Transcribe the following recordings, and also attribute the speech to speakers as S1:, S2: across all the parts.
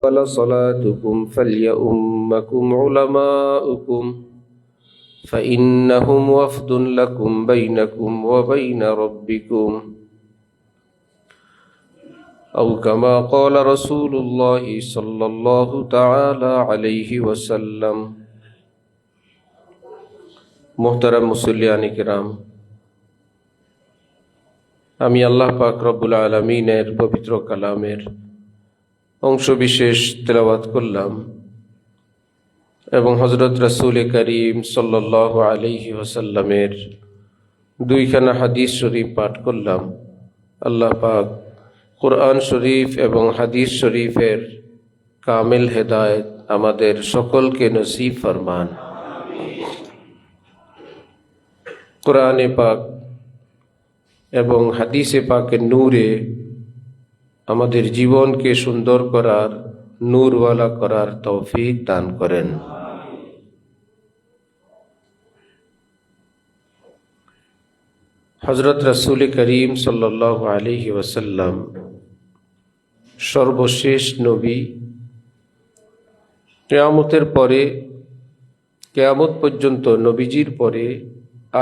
S1: صلاتكم فليؤمكم علماؤكم فإنهم وفد لكم بينكم وبين ربكم أو كما قال رسول الله صلى الله تعالى عليه وسلم। মোহতারাম মুসল্লিয়ান কিরাম, আমি আল্লাহ পাক রব্বুল আলামিনের পবিত্র কালামের অংশ বিশেষ তেলাওয়াত করলাম এবং হযরত রাসূল করিম সাল্লাল্লাহু আলাইহি ওয়াসাল্লামের দুইখানা হাদিস শরীফ পাঠ করলাম। আল্লাহ পাক কুরআন শরীফ এবং হাদিস শরীফের কামিল হেদায়েত আমাদের সকলকে নসিব ফরমান। কুরআনে পাক এবং হাদিসে পাকের নূরে আমাদের জীবনকে সুন্দর করার, নূরওয়ালা করার তৌফিক দান করেন। হযরত রাসূল করিম সাল্লাল্লাহু আলাইহি ওয়াসাল্লাম সর্বশেষ নবী। কিয়ামতের পরে, কিয়ামত পর্যন্ত নবীজির পরে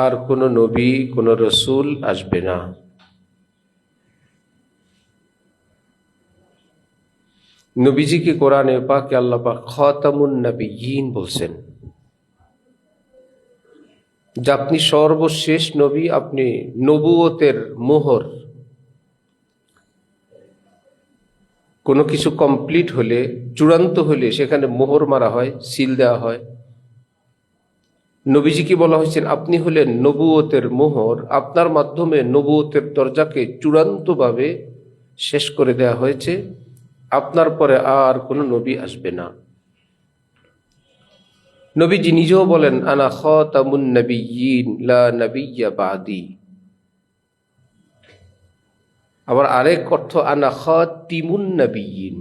S1: আর কোনো নবী, কোনো রসুল আসবে না। নবীজিকে কোরআনে পাকে আল্লাহ পাক খাতামুন নবিয়্যিন বলছেন, যে আপনি সর্বশেষ নবী, আপনি নবুয়তের মোহর। কোনো কিছু কমপ্লিট হলে, চূড়ান্ত হলে সেখানে মোহর মারা হয়, সিল দেওয়া হয়। নবীজিকে বলা হয়েছেন আপনি হলেন নবুয়তের মোহর, আপনার মাধ্যমে নবুয়তের দরজাকে চূড়ান্তভাবে শেষ করে দেয়া হয়েছে। আপনার পরে আর কোনো নবী আসবে না। নবীজি নিজেও বলেন আনা খাতামুন নবিয়্যিন লা নবিয়্যা বাদি। আবার আরেক অর্থ আনা খাতিমুন নবিয়্যিন,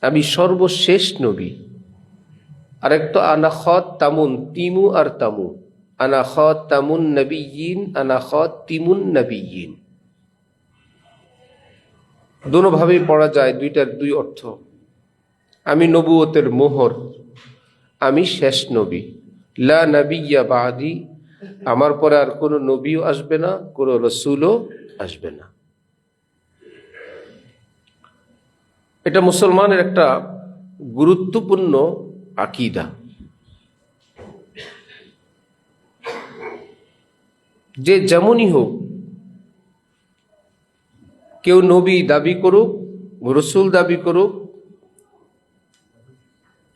S1: আমি সর্বশেষ নবী। আরেক তো আনা খাতামুন, তিমু আর তামু, আনা খাতামুন নবিয়্যিন, আনা খাতিমুন নবিয়্যিন, দোনোভাবেই পড়া যায়, দুইটার দুই অর্থ। আমি নবুয়তের মোহর, আমি শেষ নবী। লা নবিয়্যা বাদি, আমার পরে আর কোনো নবীও আসবে না, কোনো রসুলও আসবে না। এটা মুসলমানের একটা গুরুত্বপূর্ণ আকীদা, যে যেমনই হোক, কেউ নবী দাবি করুক, রসুল দাবি করুক,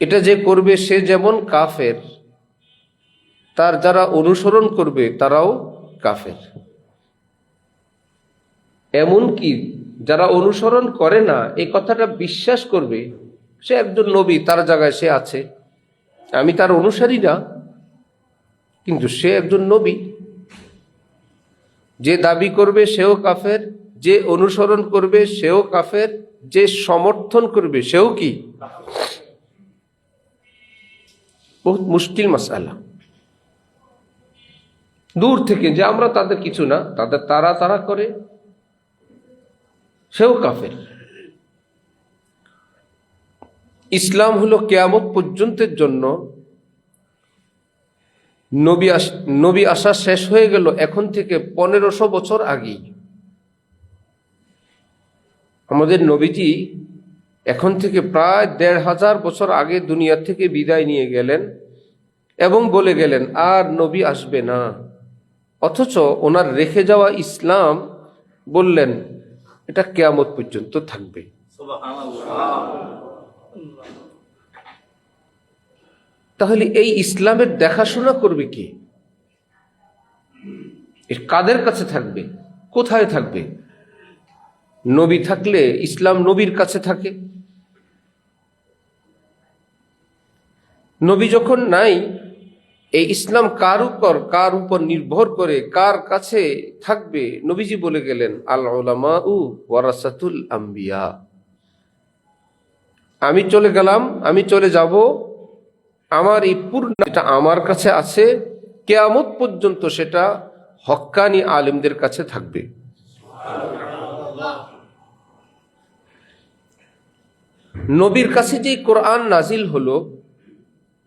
S1: এটা যে করবে সে যেমন কাফের, তার যারা অনুসরণ করবে তারাও কাফের। এমনকি যারা অনুসরণ করে না, এই কথাটা বিশ্বাস করবে সে একজন নবী, তার জায়গায় সে আছে, আমি তার অনুসারী না, কিন্তু সে একজন নবী। যে দাবি করবে সেও কাফের, যে অনুসরণ করবে সেও কাফের, যে সমর্থন করবে সেও কি? বহুত মুশকিল মাসআলা। দূর থেকে যে আমরা তাদের কিছু না, তাদের তারা করে, সেও কাফের। ইসলাম হলো কিয়ামত পর্যন্তের জন্য। নবী আসা শেষ হয়ে গেল এখন থেকে 1500 বছর আগেই। আমাদের নবীজি এখন থেকে প্রায় 1500 বছর আগে দুনিয়া থেকে বিদায় নিয়ে গেলেন এবং বলে গেলেন আর নবী আসবে না। অথচ ওনার রেখে যাওয়া ইসলাম বললেন এটা কিয়ামত পর্যন্ত থাকবে। তাহলে এই ইসলামের দেখাশোনা করবে কে? কাদের কাছে থাকবে? কোথায় থাকবে? নবী থাকলে ইসলাম নবীর কাছে থাকে। নবী যখন নাই, এই ইসলাম কার উপর নির্ভর করে, কার কাছে থাকবে? নবীজি বলে গেলেন আল উলামাউ ওয়ারাসাতুল আম্বিয়া। আমি চলে গেলাম, আমি চলে যাব, আমার এই পূর্ণ যেটা আমার কাছে আছে কিয়ামত পর্যন্ত সেটা হক্কানি আলেমদের কাছে থাকবে। নবীর কাছে যেই কোরআন নাজিল হলো,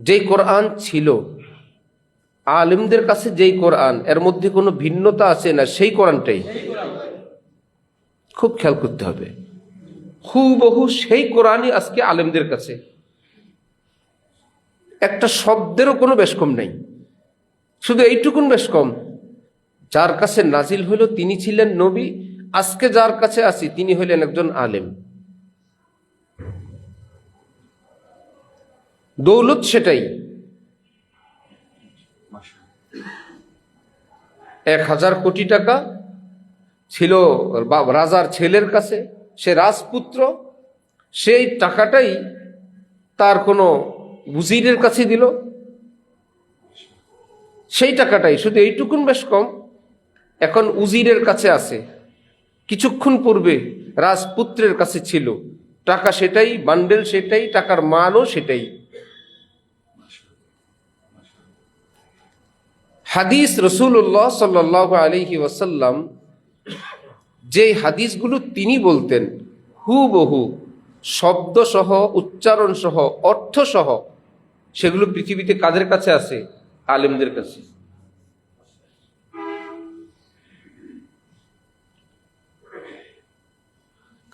S1: যেই কোরআন ছিল, আলেমদের কাছে যেই কোরআন, এর মধ্যে কোনো ভিন্নতা আছে না? সেই কোরআনটাই। খুব খেয়াল করতে হবে, হুবহু সেই কোরআনই আজকে আলেমদের কাছে, একটা শব্দেরও কোনো বেশ কম নাই। শুধু এইটুকুন বেশ কম, যার কাছে নাজিল হইল তিনি ছিলেন নবী, আজকে যার কাছে আছি তিনি হইলেন একজন আলেম। দৌলত সেটাই। 1000 কোটি টাকা ছিল রাজার ছেলের কাছে, সে রাজপুত্র, সেই টাকাটাই তার কোনো উজিরের কাছে দিল, সেই টাকাটাই, শুধু এইটুকুন বেশ কম, এখন উজিরের কাছে আছে। কিছুক্ষণ পূর্বে রাজপুত্রের কাছে ছিল, টাকা সেটাই, বান্ডেল সেটাই, টাকার মানও সেটাই। হাদিস রাসূলুল্লাহ সাল্লাল্লাহু আলাইহি ওয়াসাল্লাম যে হাদিসগুলো তিনি বলতেন হুবহু শব্দ সহ, উচ্চারণ সহ, অর্থ সহ, সেগুলো পৃথিবীতে কাদের কাছে আছে? আলেমদের কাছে।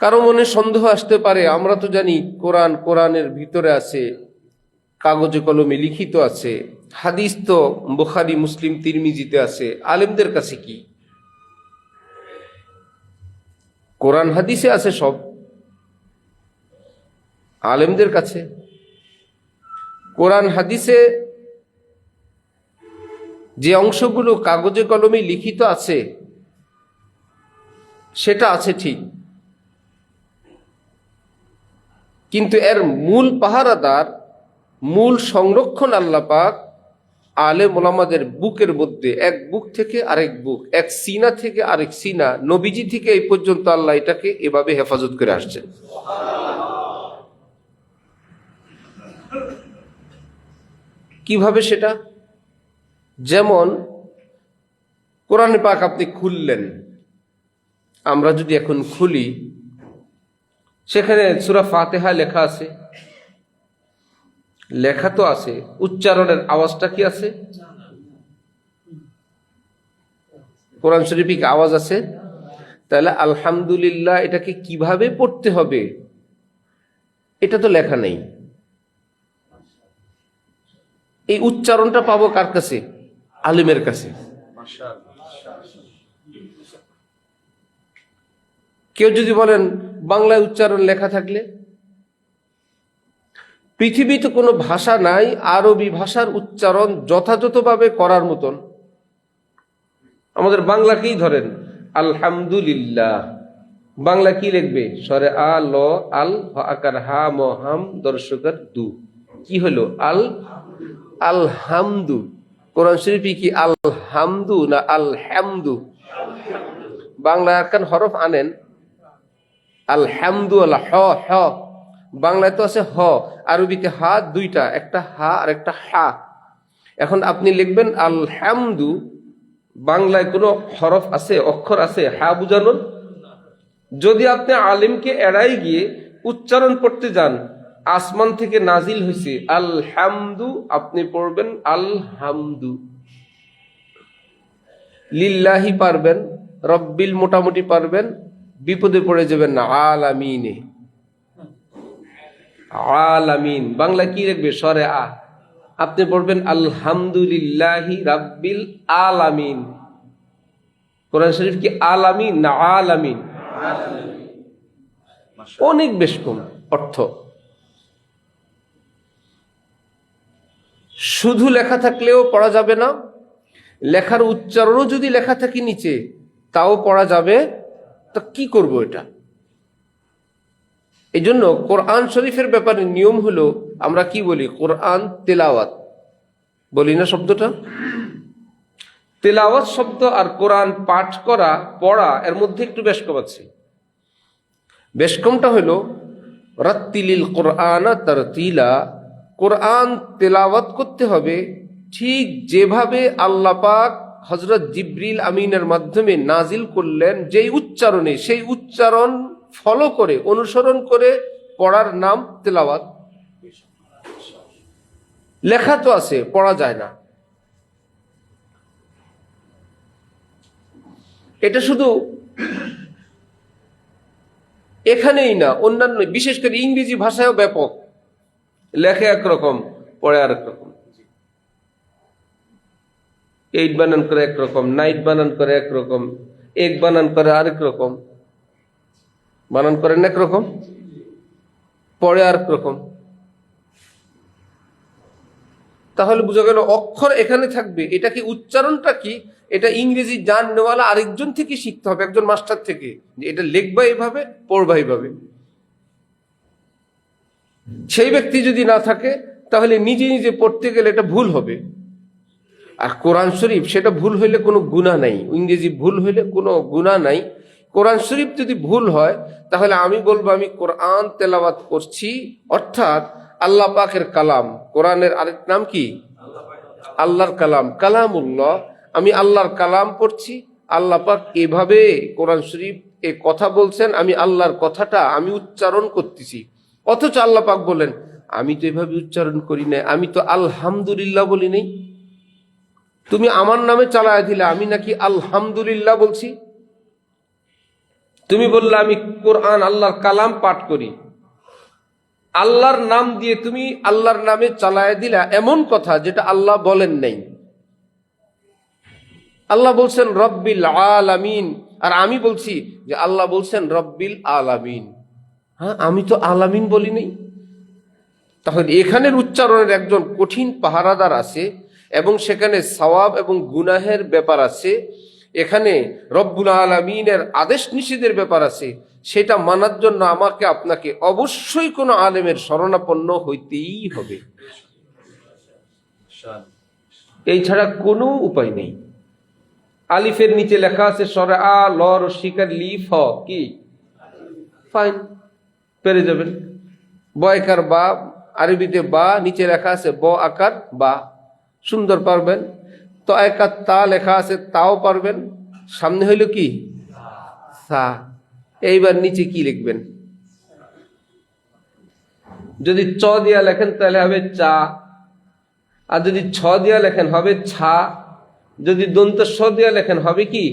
S1: কারো মনে সন্দেহ আসতে পারে, আমরা তো জানি কোরআন কোরআনের ভিতরে আছে, কাগজে কলমে লিখিত আছে, হাদিস তো বুখারী মুসলিম তিরমিজিতে আছে, আলেমদের কাছে কি? কোরআন হাদিসে আছে সব, আলেমদের কাছে কোরআন হাদিসে যে অংশগুলো কাগজে কলমে লিখিত আছে সেটা আছে ঠিক, কিন্তু এর মূল পাহারাদার, মূল সংরক্ষণ আল্লাহ পাক আলেম ওলামাদের বুকের মধ্যে, এক বুক থেকে আরেক বুক, এক সিনা থেকে আরেক সিনা, নবীজি থেকে এই পর্যন্ত আল্লাহ এটাকে এভাবে হেফাজত করে আসছেন। কিভাবে সেটা? যেমন কোরআন পাক আপনি খুললেন, আমরা যদি এখন খুলি, সেখানে সূরা ফাতিহা লেখা আছে, লেখা তো আছে, উচ্চারণের আওয়াজটা কি আছে? কোরআন শরীফে কি আওয়াজ আছে? তাহলে আলহামদুলিল্লাহ এটাকে কিভাবে পড়তে হবে এটা তো লেখা নেই। এই উচ্চারণটা পাবো কার কাছে? আলেমের কাছে। কেউ যদি বলেন বাংলায় উচ্চারণ লেখা থাকলে, পৃথিবীতে কোনো ভাষা নাই আরবি ভাষার উচ্চারণ যথাযথভাবে করার মতন। আমাদের বাংলাকেই ধরেন, আলহামদুলিল্লাহ, বাংলা কি লিখবে? সরে আ ল আল, হ আকার হা, ম হাম, দর্শকার দু, কি হলো? আল আলহামদু। কোরআন শরীফে কি আলহামদু না আলহামদু? বাংলা একখান হরফ আনেন, আলহামদু আল্লাহ, হ হ, বাংলায় তো আছে হ, আরবিতে হা দুইটা, একটা হা আর একটা হা। এখন আপনি লিখবেন আলহামদু, বাংলায় কোনো হরফ আছে, অক্ষর আছে হা বুঝানোর? যদি আপনি আলিমকে এড়াই গিয়ে উচ্চারণ পড়তে যান, আসমান থেকে নাজিল হয়েছে আলহামদু, আপনি পড়বেন আলহামদু। লিল্লাহি পারবেন, রব্বিল মোটামুটি পারবেন, বিপদে পড়ে যাবেন না আলামিনে। আলামিন বাংলা কি লিখবে? সরে আ, আপনি পড়বেন আলহামদুলিল্লাহি রাব্বিল আলামিন। কোরআন শরীফ কি আলামিন না আলামিন? অনেক বেশ কম অর্থ। শুধু লেখা থাকলেও পড়া যাবে না, লেখার উচ্চারণও যদি লেখা থাকে নিচে তাও পড়া যাবে। তো কি করব এটা? এই জন্য কোরআন শরীফের ব্যাপারে নিয়ম হলো, আমরা কি বলি? কোরআন তেলাওয়াত বলি না শব্দটা? তেলাওয়াত শব্দ আর কোরআন পাঠ করা, পড়া, এর মধ্যে একটু বেশ কম আছে। বেশ কমটা হলো রাত্তিলিল কোরআনা তারতিলা, কোরআন তেলাওয়াত করতে হবে ঠিক যেভাবে আল্লাহ পাক হযরত জিবরিল আমিনের মাধ্যমে নাজিল করলেন, যেই উচ্চারণে, সেই উচ্চারণ ফলো করে, অনুসরণ করে পড়ার নাম তেলাওয়াত। লেখা তো আছে, পড়া যায় না। এটা শুধু এখানেই না, অন্যান্য বিশেষ করে ইংরেজি ভাষায়ও ব্যাপক। লেখে একরকম, পড়ে আরেক রকম। এইট বানান করে একরকম, নাইট বানান করে একরকম, এক বানান করে আরেক রকম, বানান করেন একরকম, পড়ে আরেক রকম। তাহলে বোঝা গেল অক্ষর এখানে থাকবে, এটা কি উচ্চারণটা কি এটা ইংরেজি জাননেওয়ালা আরেকজন থেকে শিখতে হবে, একজন মাস্টার থেকে, যে এটা লিখবা এইভাবে, পড়বা এইভাবে। সেই ব্যক্তি যদি না থাকে তাহলে নিজে নিজে পড়তে গেলে এটা ভুল হবে। আর কোরআন শরীফ সেটা ভুল হইলে কোনো গুনাহ নাই, ইংরেজি ভুল হইলে কোনো গুনাহ নাই। কোরআন শরীফ যদি ভুল হয় তাহলে আমি বলবো আমি কোরআন তেলাওয়াত করছি, অর্থাৎ আল্লাহ পাকের কালাম। কোরআনের আরেক নাম কি? আল্লাহর কালাম, কালামুল্লাহ। আমি আল্লাহর কালাম পড়ছি, আল্লাহ পাক এভাবে কোরআন শরীফ এ কথা বলছেন, আমি আল্লাহর কথাটা আমি উচ্চারণ করতেছি। অথচ আল্লাহ পাক বলেন আমি তো এভাবে উচ্চারণ করি না, আমি তো আলহামদুলিল্লাহ বলি নাই। তুমি আমার নামে চালায় দিলে, আমি নাকি আলহামদুলিল্লাহ বলছি। তুমি বললে আমি কোরআন আল্লাহর কালাম পাঠ করি, আল্লাহর নাম দিয়ে তুমি আল্লাহর নামে চালায় দিলা এমন কথা যেটা আল্লাহ বলেন নাই। আল্লাহ বলছেন রব্বিল আলামিন, আর আমি বলছি যে আল্লাহ বলছেন রব্বিল আলামিন। হ্যাঁ, আমি তো আলামিন বলি নাই। তাহলে এখানের উচ্চারণের একজন কঠিন পাহারাদার আছে, এবং সেখানে সওয়াব এবং গুনাহের ব্যাপার আছে, এখানে রব্বুল আলামিনের আদেশ নিষেধের ব্যাপার আছে। সেটা মানার জন্য আমাকে আপনাকে অবশ্যই কোনো আলেমের শরণাপন্ন হইতেই হবে, এই ছাড়া কোনো উপায় নেই। আলিফের নিচে লেখা আছে সরে আ ল রসিকার লিফ হ, কি ফাইন, পেরে যাবেন। বয়কার বা, আরবিতে বা, নিচে লেখা আছে ব আকার বা, সুন্দর পারবেন। তো একার তা লেখা আছে, তাও পারবেন। সামনে হইল কি সা। এইবার নিচে কি লিখবেন? যদি চ দিয়া লেখেন তাহলে হবে চা, আর যদি ছ দিয়া লেখেন হবে ছা, যদি দন্ত স দিয়া লেখেন হবে কি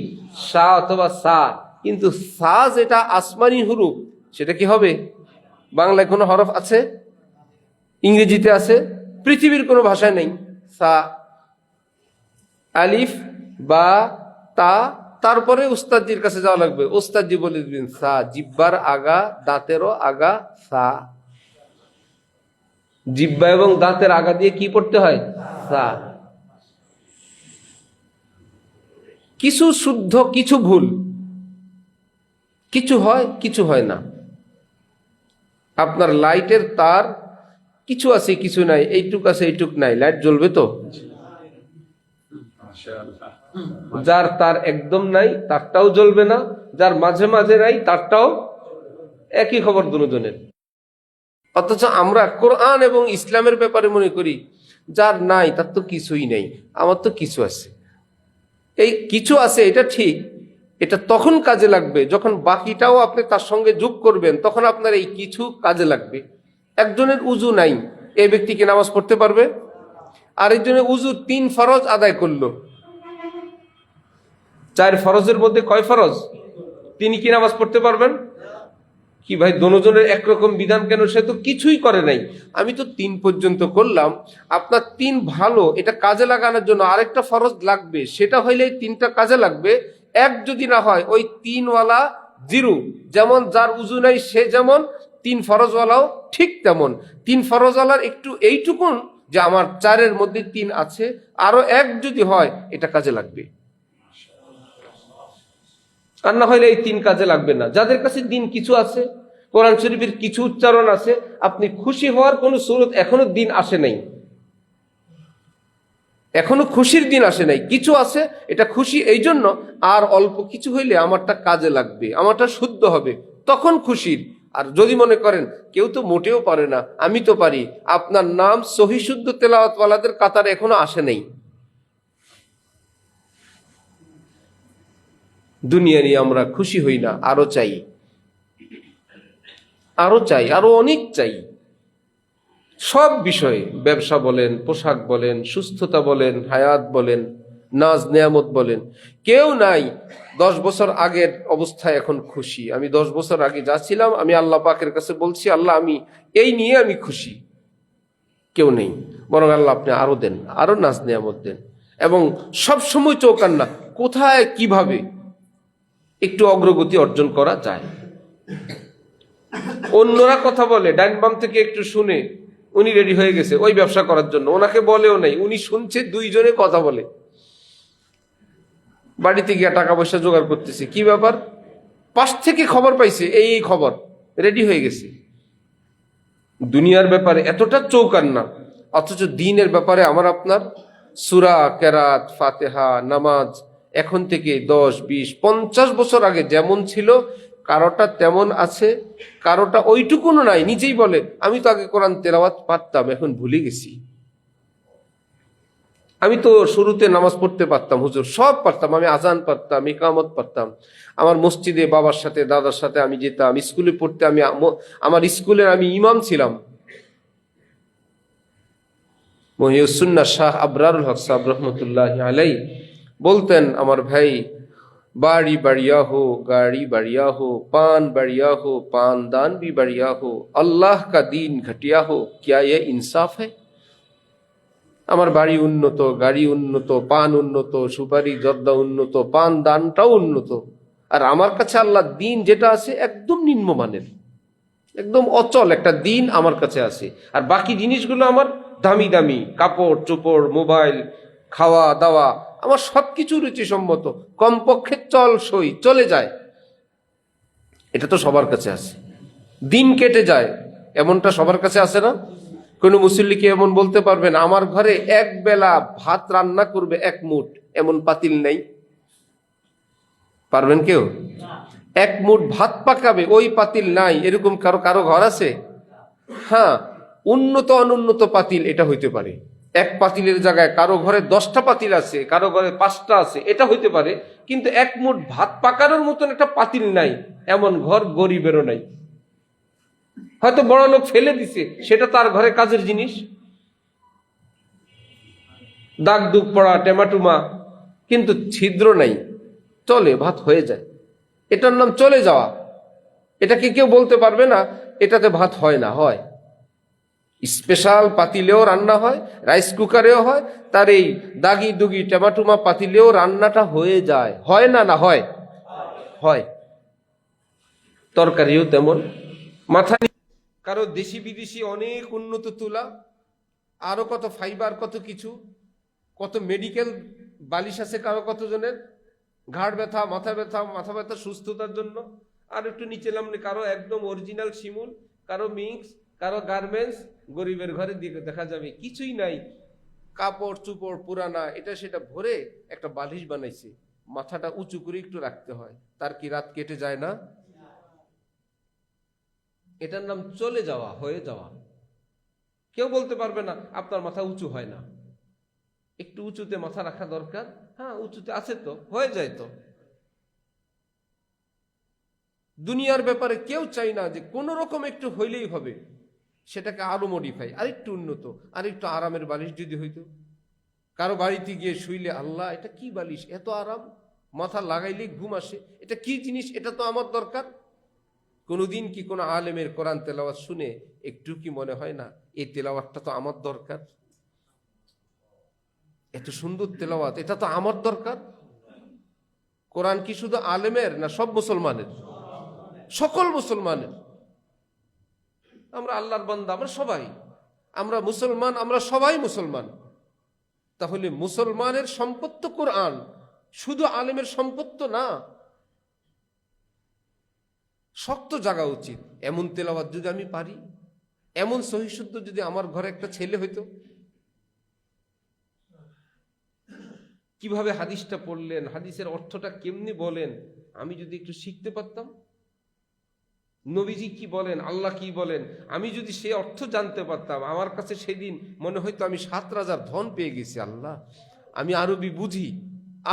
S1: সা অথবা সা। কিন্তু সা যেটা আসমানি হুরুফ, সেটা কি হবে? বাংলায় কোনো হরফ আছে? ইংরেজিতে আছে? পৃথিবীর কোনো ভাষায় নেই। সা, আলিফ বা তা, তারপরে উস্তাদজির কাছে যাওয়া লাগবে, উস্তাদজি বলে দিবেন সা, জিব্বার আগা দাঁতেরও আগা সা। জিব্বা এবং দাঁতের আগা দিয়ে কি পড়তে হয়? সা। কিছু শুদ্ধ, কিছু ভুল, কিছু হয় কিছু হয় না। আপনার লাইটের তার কিছু আছে কিছু নাই, এইটুক আছে এইটুক নাই, লাইট জ্বলবে তো? যার তার একদম নাই তারটাও জ্বলবে না, যার মাঝে মাঝে নাই তারটাও, একই খবর দুজনের। অথচ আমরা কোরআন এবং ইসলামের ব্যাপারে মনে করি যার নাই তার তো কিছুই নেই, আমার তো কিছু আছে। এই কিছু আছে এটা ঠিক, এটা তখন কাজে লাগবে যখন বাকিটাও আপনি তার সঙ্গে যোগ করবেন, তখন আপনার এই কিছু কাজে লাগবে। একজনের উজু নাই, এই ব্যক্তি কি নামাজ পড়তে পারবে? আরেকজনের উজু 3 ফরজ আদায় করলো, 4 ফরজের মধ্যে কয় ফরজ? তিনি কি নামাজ পড়তে পারবেন? কি ভাই, দুজনের একরকম বিধান কেন? সে তো কিছুই করে নাই, আমি তো 3 পর্যন্ত করলাম। আপনার 3 ভালো, এটা কাজে লাগানোর জন্য আরেকটা ফরজ লাগবে, সেটা হইলে 3টা কাজে লাগবে। এক যদি না হয়, ওই 3 ওয়ালা জিরো। যেমন যার উজু নাই সে যেমন, 3 ফরজওয়ালাও ঠিক তেমন। 3 ফরজওয়ালার একটু এইটুকুন যে আমার 4-এর মধ্যে 3 আছে, আরো এক যদি হয় এটা কাজে লাগবে, আর না হলে এই 3 কাজে লাগবে না। যাদের কাছে দিন কিছু আছে, কোরআন শরীফের কিছু উচ্চারণ আছে, আপনি খুশি হওয়ার কোন সুরত এখনো দিন আসে নাই, এখনো খুশির দিন আসে নাই। কিছু আছে, এটা খুশি এই জন্য, আর অল্প কিছু হইলে আমারটা কাজে লাগবে, আমারটা শুদ্ধ হবে, তখন খুশির। আর যদি মনে করেন কেউ তো মোটেও পারে না, আমি তো পারি, আপনার নাম সহি শুদ্ধ তেলাওয়াতওয়ালাদের কাতারে এখনো আসে নাই। দুনিয়া নিয়ে আমরা খুশি হই না, আরো চাই। আরো চাই, আরো অনেক চাই। সব বিষয়ে, ব্যবসা বলেন, পোশাক বলেন, সুস্থতা বলেন, হায়াত বলেন, নাজ নেয়ামত বলেন, কেউ নাই 10 বছর আগের অবস্থায় এখন খুশি। আমি 10 বছর আগে যা ছিলাম, আমি আল্লাহ পাকের কাছে বলছি, আল্লাহ আমি এই নিয়ে আমি খুশি। কেউ নেই। বরং আল্লাহ আপনি আরো দেন, আরো নাজ নেয়ামত দেন। এবং সব সময় চৌকান্না, কোথায় কিভাবে একটু অগ্রগতি অর্জন করা যায়। অন্যরা কথা বলে, ডাইন বাম থেকে একটু শুনে উনি রেডি হয়ে গেছে ওই ব্যবসা করার জন্য, ওনাকে বলেও নাই, উনি শুনছে, দুইজনে কথা বলে, বাড়িতে গিয়া টাকা পয়সা জোগাড় করতেছে। কি ব্যাপার? পাশ থেকে খবর পাইছে, এই খবর, রেডি হয়ে গেছে। দুনিয়ার ব্যাপারে এতটা চৌকান্না, অথচ দিনের ব্যাপারে আমার আপনার সূরা, কেরাত, ফাতেহা, নামাজ এখন থেকে 10, 20, 50 বছর আগে যেমন ছিল, কারোটা তেমন আছে, কারোটা ওইটুকুনো নাই। নিজেই বলে, আমি তো আগে কোরআন তেলাওয়াত পারতাম, এখন ভুলে গেছি। আমি তো শুরুতে নামাজ পড়তে পারতাম হুজুর, সব পারতাম, আমি আজান পারতাম, ইকামত পারতাম। আমার মসজিদে বাবার সাথে দাদার সাথে আমি যেতাম, স্কুলে পড়তে আমি আমার স্কুলের আমি ইমাম ছিলাম। মহিউসুন্নাহ শাহ আবরারুল হক সাহেব রহমতুল্লাহ আলাই বলতেন, আমার ভাই, बाड़ी बढ़िया हो, गाड़ी बढ़िया हो, पान बढ़िया हो, पानदान भी बढ़िया हो, अल्लाह का दीन घटिया हो, क्या ये इंसाफ है? আমার বাড়ি উন্নত, গাড়ি উন্নত, পান উন্নত, সুপারি জর্দা উন্নত, পান দানটাও উন্নত, আর আমার কাছে আল্লাহ দিন যেটা আছে একদম নিম্নমানের, একদম অচল একটা দিন আমার কাছে আছে। আর বাকি জিনিসগুলো আমার দামি দামি, কাপড় চোপড়, মোবাইল, খাওয়া দাওয়া, আমার সবকিছু রুচিসম্মত, কমপক্ষে সই চলে যায়। এটা তো সবার কাছে আছে। দিন কেটে যায়, এমনটা সবার কাছে আছে না? কোন মুসল্লি কি এমন বলতে পারবেন আমার ঘরে এক বেলা ভাত রান্না করবে এক মুঠ, এমন পাতিল নেই? পারবেন কেউ? এক মুঠ ভাত পাকাবে ওই পাতিল নাই, এরকম কারো কারো ঘর আছে? হ্যাঁ, উন্নত অনুন্নত পাতিল এটা হইতে পারে। এক পাতিলের জায়গায় কারো ঘরে 10টা পাতিল আছে, কারো ঘরে 5টা আছে, এটা হইতে পারে। কিন্তু এক মুঠ ভাত পাকানোর মতন একটা পাতিল নাই, এমন ঘর গরিবেরও নাই। হয়তো বড় লোক ফেলে দিছে, সেটা তার ঘরে কাজের জিনিস। দাগ দুগ পড়া, টেমাটুমা, কিন্তু ছিদ্র নাই, চলে, ভাত হয়ে যায়। এটার নাম চলে যাওয়া। এটাকে কেউ বলতে পারবে না এটাতে ভাত হয় না। হয়, স্পেশাল পাতিলেও রান্না হয়, রাইস কুকারেও হয়, তার এই দাগি দুগি টেমাটুমা পাতিলেও রান্নাটা হয়ে যায়। হয় না? না হয়? হয়। তরকারিও তেমন। মাথা কারো দেশি বিদেশি অনেক উন্নত তুলা, আরো কত ফাইবার, কত কিছু, কত মেডিকেল বালিশ আছে কারো কতজনের, ঘাড় ব্যথা, মাথা ব্যথা সুস্থতার জন্য। আর একটু নিচে নামলে কারো একদম অরিজিনাল শিমুল, কারো মিক্স, কারো গার্মেন্টস। গরিবের ঘরে দিকে দেখা যাবে কিছুই নাই, কাপড় চুপড় পুরানা, এটা সেটা ভরে একটা বালিশ বানাইছে, মাথাটা উঁচু করে একটু রাখতে হয়। তার কি রাত কেটে যায় না? এটার নাম চলে যাওয়া, হয়ে যাওয়া। কেউ বলতে পারবে না আপনার মাথা উঁচু হয় না, একটু উঁচুতে মাথা রাখা দরকার। হ্যাঁ, উঁচুতে আছে তো, হয়ে যায় তো। দুনিয়ার ব্যাপারে কেউ চাই না যে কোন রকম একটু হইলেই হবে, সেটাকে আরো মডিফাই, আরেকটু উন্নত, আরেকটু আরামের বালিশ যদি হইতো। কারো বাড়িতে গিয়ে শুইলে, আল্লাহ এটা কি বালিশ, এত আরাম, মাথা লাগাইলে ঘুম আসে, এটা কি জিনিস, এটা তো আমার দরকার। কোনোদিন কি কোনো আলেমের কোরআন তেলাওয়াত শুনে একটু কি মনে হয় না এই তেলাওয়াতটা তো আমার দরকার, এত সুন্দর তেলাওয়াত, এটা তো আমার দরকার? কোরআন কি শুধু আলেমের না সব মুসলমানের? সকল মুসলমানের। আমরা আল্লাহর বান্দা, আমরা সবাই, আমরা মুসলমান, আমরা সবাই মুসলমান। তাহলে মুসলমানের সম্পদ তো কোরআন, শুধু আলেমের সম্পদ তো না। শক্ত জাগা উচিত। এমন তেলাওয়াত যদি আমি পারি, এমন সহিশুদ্ধ যদি আমার ঘরে একটা ছেলে হইতো, কিভাবে হাদিসটা পড়লেন, হাদিসের অর্থটা কেমনি বলেন, আমি যদি একটু শিখতে পারতাম, নবীজি কি বলেন, আল্লাহ কি বলেন, আমি যদি সে অর্থ জানতে পারতাম, আমার কাছে সেদিন মনে হইতো আমি 7 রাজার ধন পেয়ে গেছি। আল্লাহ, আমি আরবি বুঝি,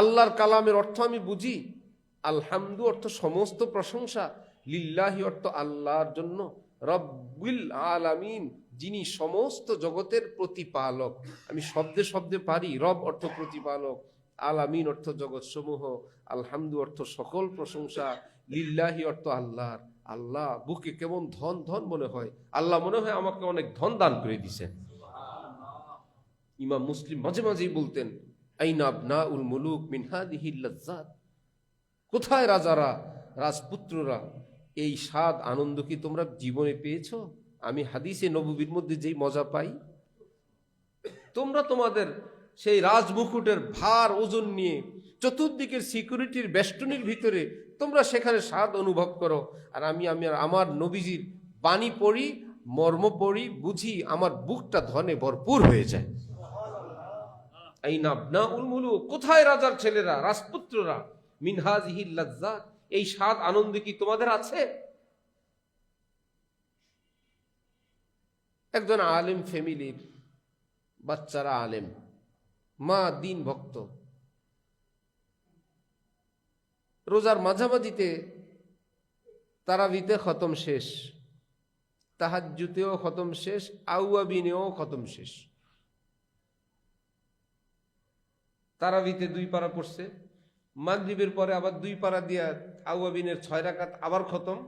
S1: আল্লাহর কালামের অর্থ আমি বুঝি। আলহামদু অর্থ সমস্ত প্রশংসা, লিল্লাহি অর্থ আল্লাহর জন্য, রব্বুল আলামিন, যিনি সমস্ত জগতের প্রতিপালক। আমি শব্দে শব্দে পারি, রব অর্থ প্রতিপালক, আলামিন অর্থ জগৎ সমূহ, আলহামদু অর্থ সকল প্রশংসা, লিল্লাহি অর্থ আল্লাহর। আল্লাহ, বুকে কেমন ধন ধন মনে হয়, আল্লাহ মনে হয় আমাকে অনেক ধন দান করে দিছেন। ইমাম মুসলিম মাঝে মাঝেই বলতেন, আইনা আবনাউল মুলুক মিন হাদিহিল লাজ্জাত, কোথায় রাজারা, রাজপুত্ররা, এই স্বাদ আনন্দ কি তোমরা জীবনে পেয়েছো? আমি হাদিসে নববীর মধ্যে যেই মজা পাই, তোমরা তোমাদের সেই রাজমুকুটের ভার ওজন নিয়ে চতুর্দিকের সিকিউরিটির বেষ্টনীর ভিতরে তোমরা সেখানে স্বাদ অনুভব করো, আর আমি আমার নবীজির বাণী পড়ি, মর্ম পড়ি, বুঝি, আমার বুকটা ধনে ভরপুর হয়ে যায়। আইনা আবনাউল মুলুক, কোথায় রাজার ছেলেরা, রাজপুত্ররা, মিন হাযিহিল লাজ্জাত, এই স্বাদ আনন্দ কি তোমাদের আছে? একজন আলেম ফ্যামিলির বাচ্চারা আলেম, মা দিন ভক্ত, রোজার মাঝামাঝিতে তারাবিতে খতম শেষ, তাহাজ্জুদেও খতম শেষ, আউয়াবিনেও খতম শেষ। তারাবিতে 2 পারা পড়ছে, মাগরিবের পরে আবার 2 পারা দিয়া আউয়াবিনের 6 রাকাত আবার খতম,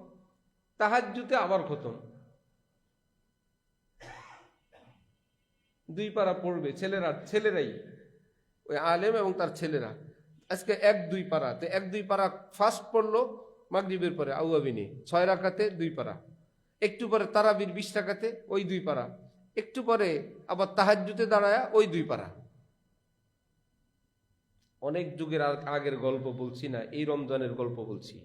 S1: তাহাজ্জুদে আবার খতম। 2 পারা পড়বে ছেলেরাই, ওই আলেম এবং তার ছেলেরা। আজকে 1-2 পারা, তো 1-2 পারা ফার্স্ট পড়লো মাগরিবের পরে আউয়াবিনে 6 রাকাতে 2 পারা, একটু পরে তারাবির 20 রাকাতে ওই 2 পারা, একটু পরে আবার তাহাজ্জুদে দাঁড়ায় ওই 2 পারা। অনেক যুগের আগের গল্প বলছি না, এই রমজানের গল্প বলছি।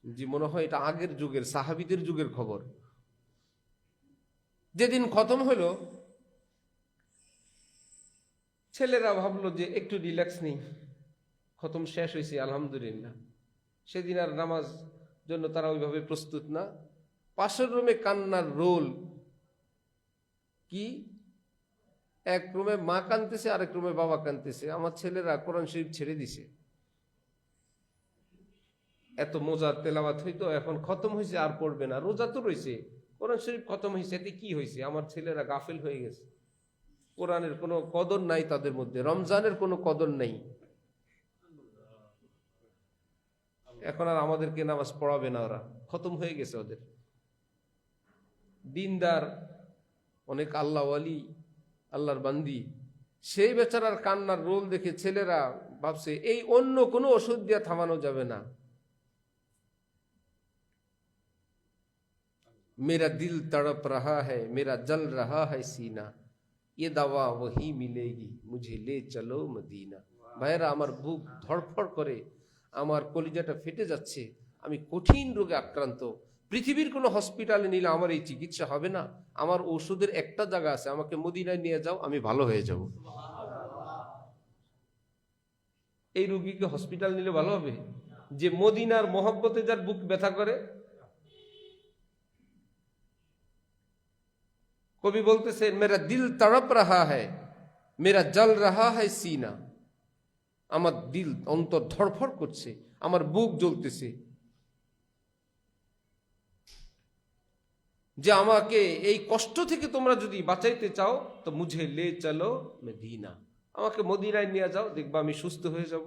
S1: জি, মনে হয় এটা আগের যুগের সাহাবীদের যুগের খবর। যেদিন খতম হলো, ছেলেরা ভাবলো যে একটু রিল্যাক্স নেই, খতম শেষ হয়েছে আলহামদুলিল্লাহ। সেদিন আর নামাজ জন্য তারা ওইভাবে প্রস্তুত না। পাশের রুমে কান্নার রোল কি, এক রুমে মা কাঁদতেছে, আরেক রুমে বাবা কাঁদতেছে। আমার ছেলেরা কোরআন শরীফ ছেড়ে দিছে, এত মজার তেলাওয়াত হইতো, এখন খতম হয়েছে আর পড়বে না, রোজা তো রয়েছে, কোরআন শরীফ খতম হয়েছে, এতে কি হয়েছে? আমার ছেলেরা গাফিল হয়ে গেছে, কোরআনের কোনো কদর নাই তাদের মধ্যে, রমজানের কোনো কদর নাই। এখন আর আমাদেরকে নামাজ পড়াবে না, ওরা খতম হয়ে গেছে ওদের। দিনদার অনেক আল্লাহওয়ালি, আল্লাহর বান্দি, সেই বেচারার কান্নার রোল দেখে ছেলেরা ভাবছে এই অন্য কোনো ওষুধ দিয়ে থামানো যাবে না। मेरा दिल तड़प रहा है, मेरा जल रहा है सीना, ये दवा वही मिलेगी, मुझे ले चलो मदीना। ভাইরা, আমার বুক ধড়ফড় করে, আমার কলিজাটা ফেটে যাচ্ছে, আমি কঠিন রোগে আক্রান্ত, পৃথিবীর কোনো হসপিটালে নিলে আমার এই চিকিৎসা হবে না, আমার ওষুধের একটা জায়গা আছে, আমাকে মদিনায় নিয়ে যাও, আমি ভালো হয়ে যাব। এই রোগীকে হসপিটাল নিলে ভালো হবে? যে মদিনার মহব্বতে যার বুক ব্যথা করে। কবি বলতেছে, মেরা দিল তড়প রাহা হ্যায়, মেরা জল রাহা হ্যায় সিনা, আমার দিল, অন্তর ধড়ফড় করছে, আমার বুক জ্বলতেছে, যে আমাকে এই কষ্ট থেকে তোমরা যদি বাঁচাইতে চাও তো মুঝে লে চলো মদিনা, আমাকে মদিনায় নিয়ে যাও, দেখবা আমি সুস্থ হয়ে যাব।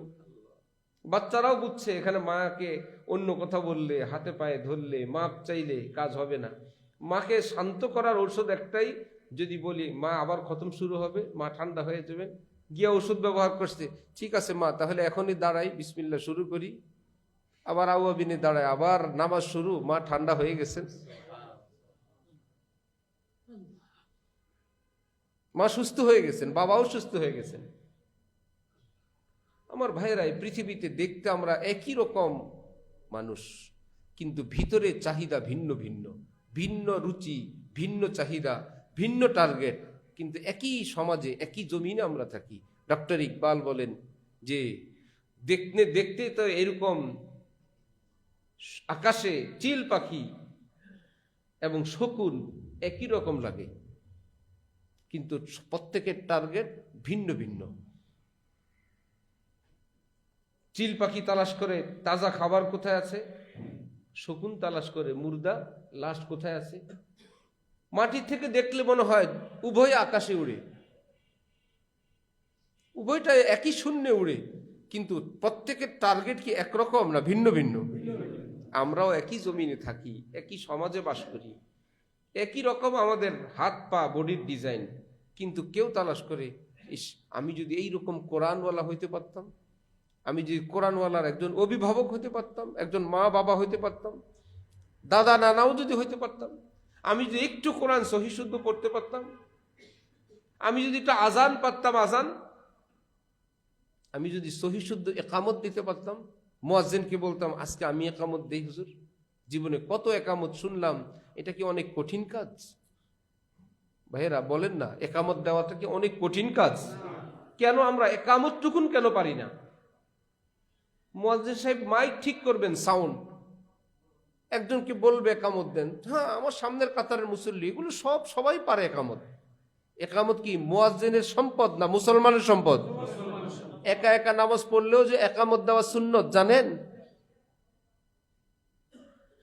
S1: বাচ্চারাও বুঝছে এখানে মাকে অন্য কথা বললে, হাতে পায়ে ধরলে, মাপ চাইলে কাজ হবে না। মাকে শান্ত করার ঔষধ একটাই, যদি বলি মা আবার খতম শুরু হবে, মা ঠান্ডা হয়ে যাবে, গিয়া ওষুধ ব্যবহার করছে, ঠিক আছে মা তাহলে এখনই দাঁড়াই, বিসমিল্লাহ শুরু করি, আবার আউয়াবিনে দাঁড়ায়, আবার নামাজ শুরু, মা ঠান্ডা হয়ে গেছেন, মা সুস্থ হয়ে গেছেন, বাবাও সুস্থ হয়ে গেছেন। আমার ভাইয়েরা, এই পৃথিবীতে দেখতে আমরা একই রকম মানুষ, কিন্তু ভিতরে চাহিদা ভিন্ন ভিন্ন, ভিন্ন রুচি, ভিন্ন চাহিদা, ভিন্ন টার্গেট, কিন্তু একই সমাজে একই জমিনে আমরা থাকি। ডক্টর ইকবাল বলেন যে দেখতে দেখতে তো এরকম আকাশে চিল পাখি এবং শকুন একই রকম লাগে, কিন্তু প্রত্যেকের টার্গেট ভিন্ন ভিন্ন। চিল পাখি তালাশ করে তাজা খাবার কোথায় আছে, শকুন তালাশ করে মুর্দা লাশ কোথায় আছে। মাটি থেকে দেখলে মনে হয় উভয় আকাশে উড়ে, উভয়টা একই শূন্যে উড়ে, কিন্তু প্রত্যেকের টার্গেট কি একরকম না ভিন্ন ভিন্ন? আমরাও একই জমিনে থাকি, একই সমাজে বাস করি, একই রকম আমাদের হাত পা বডির ডিজাইন, কিন্তু কেউ তালাশ করে ইস আমি যদি এইরকম কোরআনওয়ালা হইতে পারতাম, আমি যদি কোরআনওয়ালার একজন অভিভাবক হইতে পারতাম, একজন মা বাবা হইতে পারতাম, দাদা নানাও যদি হইতে পারতাম, আমি যদি একটু কোরআন সহি শুদ্ধ পড়তে পারতাম, আমি যদি একটু আজান পারতাম, আজান আমি যদি সহি শুদ্ধ একামত দিতে পারতাম, মুয়াজ্জিনকে বলতাম আজকে আমি একামত দেই হুজুর, জীবনে কত একামত শুনলাম, এটা কি অনেক কঠিন কাজ? ভাইয়েরা বলেন না, একামত দেওয়াটা কি অনেক কঠিন কাজ? কেন আমরা একামতটুকুন কেন পারি না? মুয়াজ্জিন সাহেব মাইক ঠিক করবেন, সাউন্ড, একজনকে বলবে একামত দেন, হ্যাঁ আমার সামনের কাতারের মুসল্লি, এগুলো সবাই পারে একামত। একামত কি মুয়াজ্জিনের সম্পদ না মুসলমানের সম্পদ? একা একা নামাজ পড়লেও যে একামত দেওয়া সুন্নত জানেন?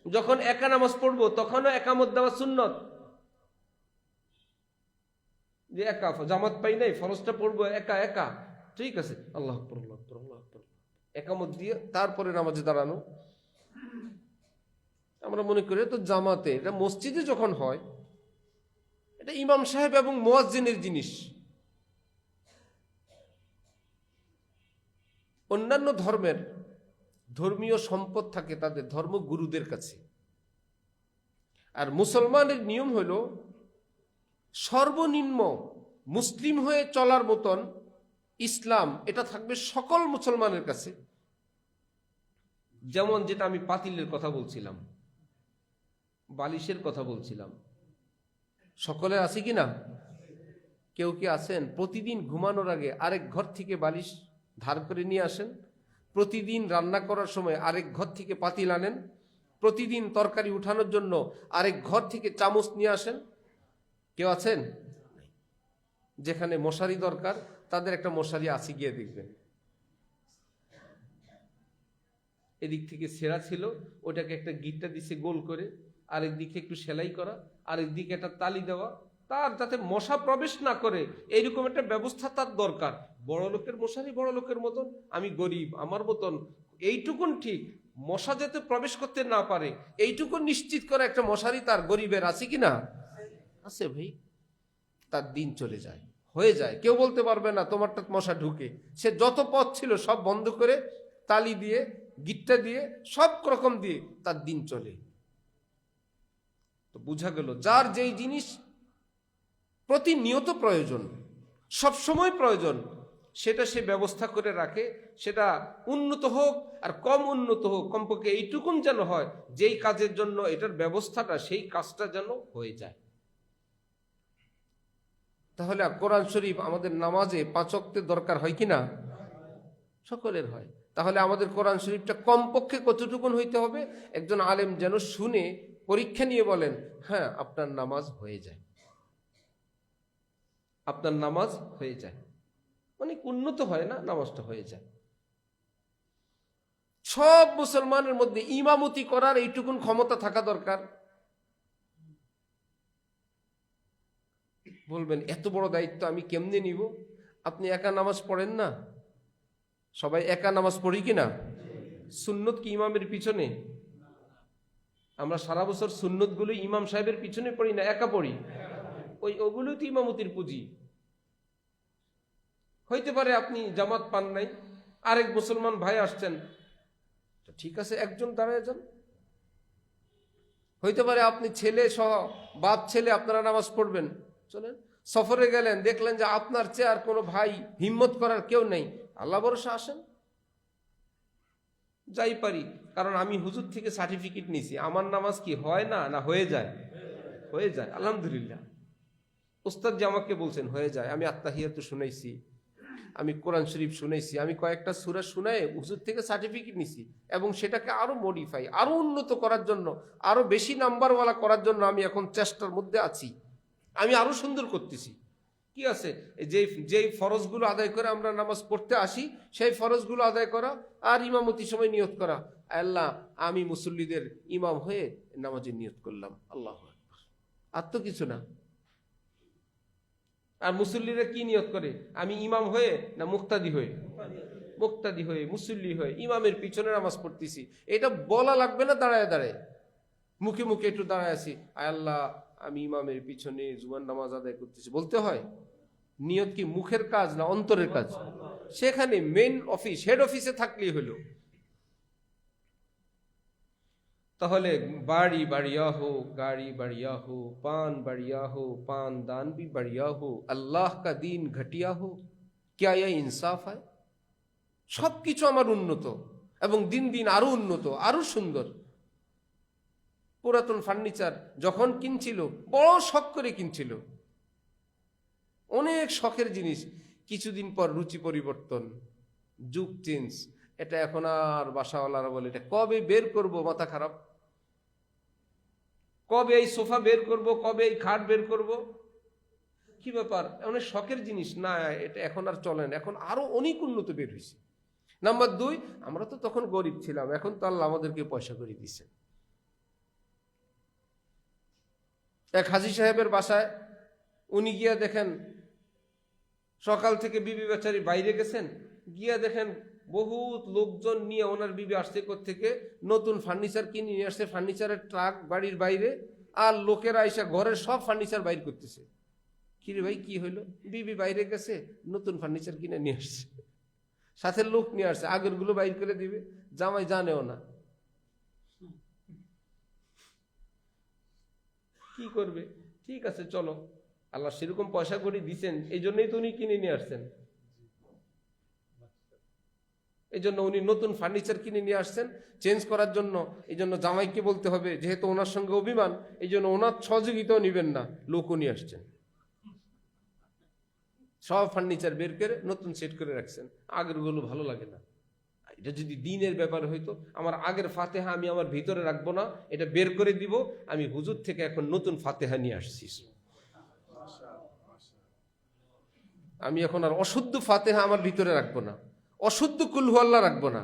S1: যখন একা নামাজ পড়বো তখনও একামত দেওয়া সুন্নত। যে একা জামাত পাই নাই, ফরজটা পড়বো একা একা, ঠিক আছে, আল্লাহু আকবার আল্লাহু আকবার আল্লাহু আকবার, একামত দিয়ে তারপরে নামাজে দাঁড়ানো। আমরা মনে করি তো জামাতে, এটা মসজিদে যখন হয় এটা ইমাম সাহেব এবং মুয়াজ্জিনের জিনিস। অন্যান্য ধর্মের ধর্মীয় সম্পদ থাকে তাদের ধর্মগুরুদের কাছে, আর মুসলমানের নিয়ম হলো সর্বনিম্ন মুসলিম হয়ে চলার মতন ইসলাম এটা থাকবে সকল মুসলমানের কাছে। যেমন যেটা আমি পাতিলের কথা বলছিলাম, বালিশের কথা বলছিলাম, সকলে আছে কি না? কেউ কি আছেন প্রতিদিন ঘুমানোর আগে আরেক ঘর থেকে বালিশ ধার করে নিয়ে আসেন? প্রতিদিন রান্না করার সময় আরেক ঘর থেকে পাতিল আনেন? প্রতিদিন তরকারি উঠানোর জন্য আরেক ঘর থেকে চামচ নিয়ে আসেন? কেউ আছেন? যেখানে মশারি দরকার তাদের একটা মশারি আছে, গিয়ে দেখবেন এদিক থেকে ছেঁড়া ছিল, ওটাকে একটা গিট্টা দিছে গোল করে, আরেক দিকে একটু সেলাই করা, আরেক দিকে একটা তালি দেওয়া, তার যাতে মশা প্রবেশ না করে এইরকম একটা ব্যবস্থা তার দরকার। বড় লোকের মশারি বড় লোকের মতন, আমি গরিব আমার মতন, এইটুকুন ঠিক, মশা যাতে প্রবেশ করতে না পারে এইটুকু নিশ্চিত করে একটা মশারি তার গরিবের আছে কি না? আছে ভাই। তার দিন চলে যায়, হয়ে যায়, কেউ বলতে পারবে না তোমারটা মশা ঢুকে। সে যত পথ ছিল সব বন্ধ করে তালি দিয়ে গিট্টা দিয়ে সব রকম দিয়ে তার দিন চলে। তো বোঝা গেল যার যেই জিনিস প্রতিনিয়ত প্রয়োজন, সব সময় প্রয়োজন, সেটা সে ব্যবস্থা করে রাখে। সেটা উন্নত হোক আর কম উন্নত হোক, কমপক্ষে এইটুকুন যেন হয় যেই কাজের জন্য এটার ব্যবস্থাটা, সেই কাজটা যেন হয়ে যায়। তাহলে কোরআন শরীফ আমাদের নামাজে 5 ওয়াক্তের দরকার হয় কি না? সকলের হয়। তাহলে আমাদের কোরআন শরীফটা কমপক্ষে কতটুকুন হইতে হবে? একজন আলেম যেন শুনে পরীক্ষা নিয়ে বলেন হ্যাঁ আপনার নামাজ হয়ে যায়, আপনার নামাজ হয়ে যায়, অনেক উন্নত হয় না, নামাজটা হয়ে যায়। সব মুসলমানের মধ্যে ইমামতি করার এইটুকুন ক্ষমতা থাকা দরকার। বলবেন এত বড় দায়িত্ব আমি কেমনে নিব? আপনি একা নামাজ পড়েন না? সবাই একা নামাজ পড়ি কিনা? সুন্নত কি ইমামের পিছনে? আমরা সারা বছর সুন্নতগুলো ইমাম সাহেবের পিছনে পড়ি না একা পড়ি? ওগুলোই তো ইমামতির পুঁজি। হইতে পারে আপনি জামাত পান নাই, আরেক মুসলমান ভাই আসছেন, ঠিক আছে একজন দাঁড়ায় যান। হইতে পারে আপনি ছেলে সহ বাপ ছেলে আপনারা নামাজ পড়বেন, চলেন। সফরে গেলেন, দেখলেন যে আপনার চেয়ে আর কোনো ভাই হিম্মত করার কেউ নেই, আল্লাহ ভরসা আসেন। যাই পারি, কারণ আমি হুজুর থেকে সার্টিফিকেট নিছি, আমার নামাজ কি হয় না, না হয়ে যায়? হয়ে যায় আলহামদুলিল্লাহ। উস্তাদ যে আমাকে বলছেন হয়ে যায়, আমি আত্তাহিয়াত শুনাইছি, আমি কোরআন শরীফ শুনাইছি, আমি কয়েকটা সূরা শুনাই হুজুর থেকে সার্টিফিকেট নিছি, এবং সেটাকে আরো মডিফাই, আরো উন্নত করার জন্য, আরো বেশি নাম্বারওয়ালা করার জন্য আমি এখন চেষ্টার মধ্যে আছি, আমি আরো সুন্দর করতেছি। কি আছে? যেই যেই ফরজগুলো আদায় করে আমরা নামাজ পড়তে আসি, সেই ফরজগুলো আদায় করা আর ইমামতি সময় নিয়ত করা, আল্লাহ আমি মুসল্লিদের ইমাম হয়ে নামাজের নিয়ত করলাম, আল্লাহু আকবার। আর তো কিছু না। আর মুসল্লিরা কি নিয়ত করে? আমি ইমাম হয়ে না মুক্তাদি হয়ে? মুক্তাদি হয়ে, মুসল্লি হয়ে, ইমামের পিছনে নামাজ পড়তেছি। এটা বলা লাগবে না দাঁড়ায় দাঁড়ায়, মুখে মুখে একটু দাঁড়ায় আছি, আল্লাহ আমি ইমামের পিছনে জুমার নামাজ আদায় করতেছি, বলতে হয়। নিয়ত কি মুখের কাজ না অন্তরের কাজ? সেখানে মেন অফিস, হেড অফিসে থাকলেই হলো। তাহলে बाड़ी बढ़िया हो, गाड़ी बढ़िया हो, पान बढ़िया हो, पान दान भी बढ़िया हो, अल्लाह का दीन घटिया हो, क्या यह इंसाफ है? সবকিছু আমার উন্নত এবং দিন দিন আরো উন্নত, আরো সুন্দর। পুরাতন ফার্নিচার যখন কিনছিল বড় শখ করে কিনছিল, অনেক শখের জিনিস, কিছুদিন পর রুচি পরিবর্তন, যুগ চেঞ্জ, এটা এখন আর বাসাওয়ালারা বলে এটা কবে বের করব, মাথা খারাপ, কবে এই সোফা বের করব, কবে এই খাট বের করব, কি ব্যাপার, অনেক শখের জিনিস না, এটা এখন আর চলে না, এখন আরো অনেক উন্নত বের হয়েছে। নাম্বার 2, আমরা তো তখন গরিব ছিলাম, এখন তো আল্লাহ আমাদেরকে পয়সা করে দিচ্ছেন। এক হাজী সাহেবের বাসায় উনি গিয়া দেখেন, সকাল থেকে বিবি বেচারি বাইরে গেছেন, গিয়া দেখেন বহুত লোকজন নিয়ে ওনার বিবি আসছে থেকে নতুন ফার্নিচার কিনে নিয়ে আসছে, ফার্নিচারের ট্রাক বাড়ির বাইরে, আর লোকেরা এসে ঘরের সব ফার্নিচার বাইর করতেছে। কিরে ভাই কি হইলো? বিবি বাইরে গেছে, নতুন ফার্নিচার কিনে নিয়ে আসছে, সাথে লোক নিয়ে আসছে, আগের গুলো বাইর করে দিবে, জামাই জানেও না কি করবে। ঠিক আছে চলো, আল্লাহ সেরকম পয়সা করে দিচ্ছেন, এই জন্যই তো উনি কিনে নিয়ে আসছেন, এই জন্য উনি নতুন ফার্নিচার কিনে নিয়ে আসছেন চেঞ্জ করার জন্য। এই জন্য জামাইকে বলতে হবে, যেহেতু ওনার সঙ্গে অভিমান, এই জন্য ওনার সহযোগিতাও নিবেন না, লোকও নিয়ে আসছেন, সব ফার্নিচার বের করে নতুন সেট করে রাখছেন, আগের গুলো ভালো লাগে না। এটা যদি দিনের ব্যাপার হইতো, আমার আগের ফাতেহা আমি আমার ভিতরে রাখবো না, এটা বের করে দিব, আমি হুজুর থেকে এখন নতুন ফাতেহা নিয়ে আসছি, আমি এখন আর অশুদ্ধ ফাতেহা আমার ভিতরে রাখবো না, অশুদ্ধ কুলহু আল্লাহ রাখবো না,